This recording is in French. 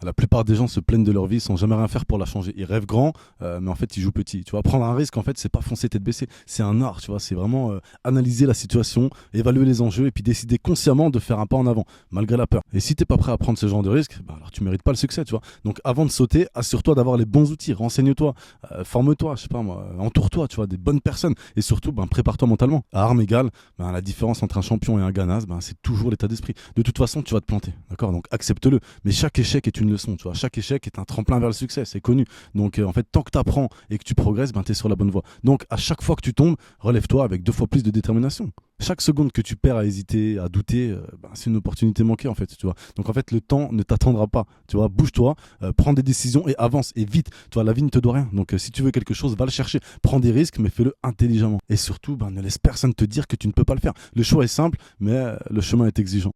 La plupart des gens se plaignent de leur vie sans jamais rien faire pour la changer. Ils rêvent grand, mais en fait ils jouent petit. Tu vois, prendre un risque, en fait, c'est pas foncer tête baissée. C'est un art, tu vois. C'est vraiment analyser la situation, évaluer les enjeux et puis décider consciemment de faire un pas en avant, malgré la peur. Et si t'es pas prêt à prendre ce genre de risque, bah, alors tu mérites pas le succès, tu vois. Donc avant de sauter, assure-toi d'avoir les bons outils, renseigne-toi, forme-toi, je sais pas moi, entoure-toi, tu vois, des bonnes personnes. Et surtout, ben, prépare-toi mentalement. À armes égales, ben, la différence entre un champion et un ganas, ben, c'est toujours l'état d'esprit. De toute façon, tu vas te planter, d'accord? Donc accepte-le. Mais chaque échec est une leçon, tu vois. Chaque échec est un tremplin vers le succès, c'est connu. Donc en fait, tant que tu apprends et que tu progresses, ben, tu es sur la bonne voie. Donc à chaque fois que tu tombes, relève-toi avec 2 fois plus de détermination. Chaque seconde que tu perds à hésiter, à douter, ben, c'est une opportunité manquée en fait, tu vois. Donc en fait, le temps ne t'attendra pas, tu vois. Bouge-toi, prends des décisions et avance et vite. Tu vois, la vie ne te doit rien. Donc si tu veux quelque chose, va le chercher. Prends des risques, mais fais-le intelligemment. Et surtout, ben, ne laisse personne te dire que tu ne peux pas le faire. Le choix est simple, mais le chemin est exigeant.